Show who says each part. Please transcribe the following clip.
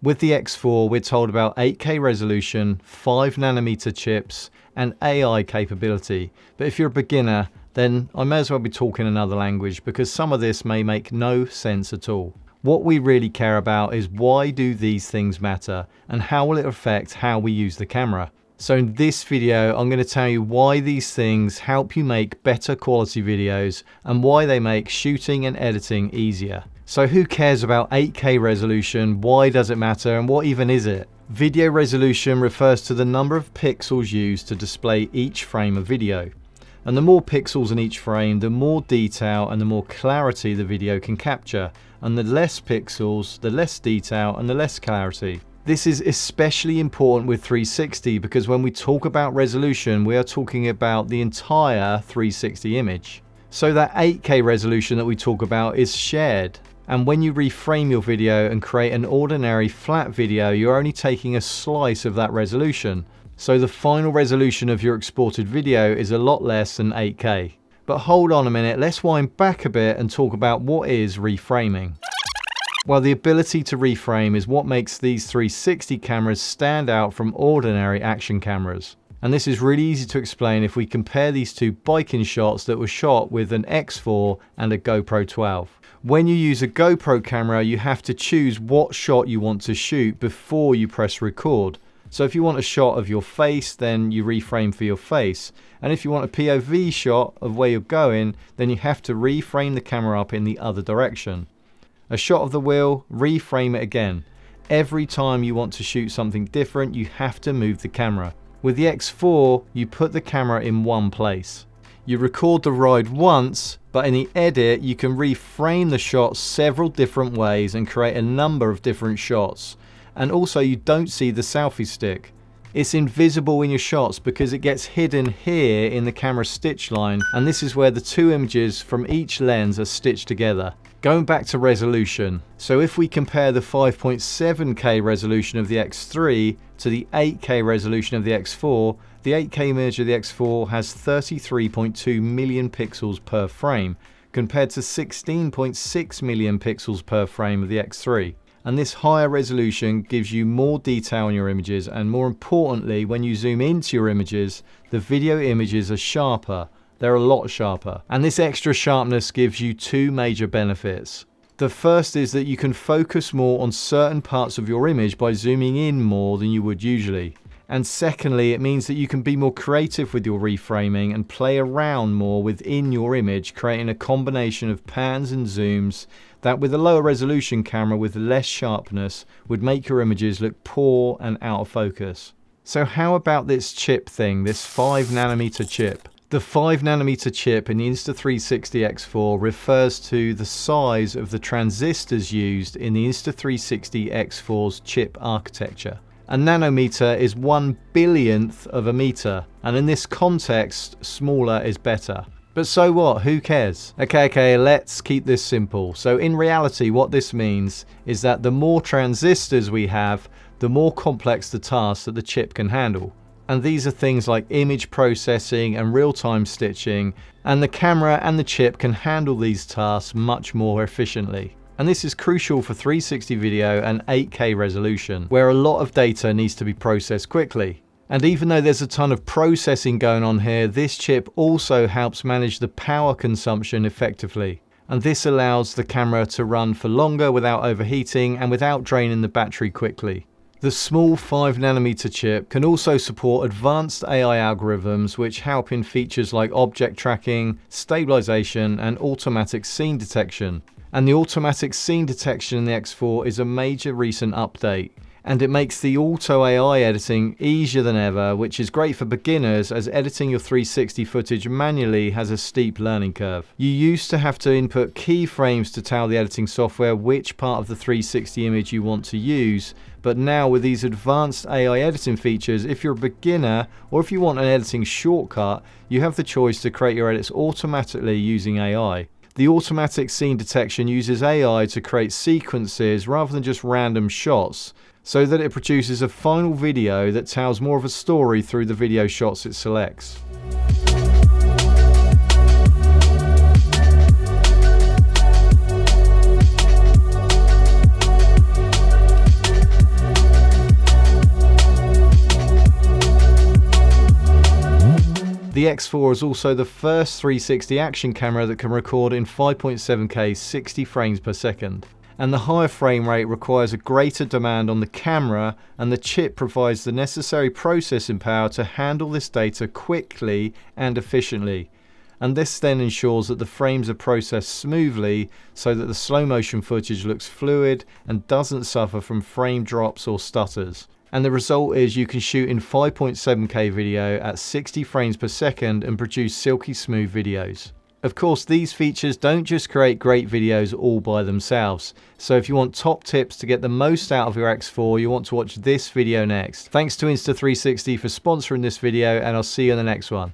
Speaker 1: With the X4, we're told about 8K resolution, 5nm chips, and AI capability. But if you're a beginner, then I may as well be talking another language because some of this may make no sense at all. What we really care about is why do these things matter and how will it affect how we use the camera. So in this video, I'm going to tell you why these things help you make better quality videos and why they make shooting and editing easier. So who cares about 8K resolution? Why does it matter? And what even is it? Video resolution refers to the number of pixels used to display each frame of video. And the more pixels in each frame, the more detail and the more clarity the video can capture. And the less pixels, the less detail and the less clarity. This is especially important with 360 because when we talk about resolution, we are talking about the entire 360 image. So that 8K resolution that we talk about is shared. And when you reframe your video and create an ordinary flat video, you're only taking a slice of that resolution. So the final resolution of your exported video is a lot less than 8K. But hold on a minute, let's wind back a bit and talk about what is reframing. Well, the ability to reframe is what makes these 360 cameras stand out from ordinary action cameras. And this is really easy to explain if we compare these two biking shots that were shot with an X4 and a GoPro 12. When you use a GoPro camera, you have to choose what shot you want to shoot before you press record. So if you want a shot of your face, then you reframe for your face. And if you want a POV shot of where you're going, then you have to reframe the camera up in the other direction. A shot of the wheel, reframe it again. Every time you want to shoot something different, you have to move the camera. With the X4, you put the camera in one place. You record the ride once, but in the edit, you can reframe the shot several different ways and create a number of different shots. And also, you don't see the selfie stick. It's invisible in your shots because it gets hidden here in the camera stitch line, and this is where the two images from each lens are stitched together. Going back to resolution, so if we compare the 5.7K resolution of the X3 to the 8K resolution of the X4, the 8K image of the X4 has 33.2 million pixels per frame, compared to 16.6 million pixels per frame of the X3. And this higher resolution gives you more detail in your images, and more importantly, when you zoom into your images, the video images are sharper. They're a lot sharper. And this extra sharpness gives you two major benefits. The first is that you can focus more on certain parts of your image by zooming in more than you would usually. And secondly, it means that you can be more creative with your reframing and play around more within your image, creating a combination of pans and zooms that with a lower resolution camera with less sharpness would make your images look poor and out of focus. So how about this chip thing, this 5nm chip? The 5nm chip in the Insta360 X4 refers to the size of the transistors used in the Insta360 X4's chip architecture. A nanometer is 1/1000th of a meter, and in this context, smaller is better. But so what? Who cares? Okay, let's keep this simple. So in reality, what this means is that the more transistors we have, the more complex the tasks that the chip can handle. And these are things like image processing and real-time stitching, and the camera and the chip can handle these tasks much more efficiently. And this is crucial for 360 video and 8K resolution, where a lot of data needs to be processed quickly. And even though there's a ton of processing going on here, this chip also helps manage the power consumption effectively. And this allows the camera to run for longer without overheating and without draining the battery quickly. The small 5nm chip can also support advanced AI algorithms which help in features like object tracking, stabilization, and automatic scene detection. And the automatic scene detection in the X4 is a major recent update. And it makes the auto AI editing easier than ever, which is great for beginners as editing your 360 footage manually has a steep learning curve. You used to have to input keyframes to tell the editing software which part of the 360 image you want to use, but now with these advanced AI editing features, if you're a beginner or if you want an editing shortcut, you have the choice to create your edits automatically using AI. The automatic scene detection uses AI to create sequences rather than just random shots, so that it produces a final video that tells more of a story through the video shots it selects. The X4 is also the first 360 action camera that can record in 5.7K 60 frames per second. And the higher frame rate requires a greater demand on the camera, and the chip provides the necessary processing power to handle this data quickly and efficiently. And this then ensures that the frames are processed smoothly so that the slow motion footage looks fluid and doesn't suffer from frame drops or stutters. And the result is you can shoot in 5.7K video at 60 frames per second and produce silky smooth videos. Of course, these features don't just create great videos all by themselves. So if you want top tips to get the most out of your X4, you want to watch this video next. Thanks to Insta360 for sponsoring this video, and I'll see you in the next one.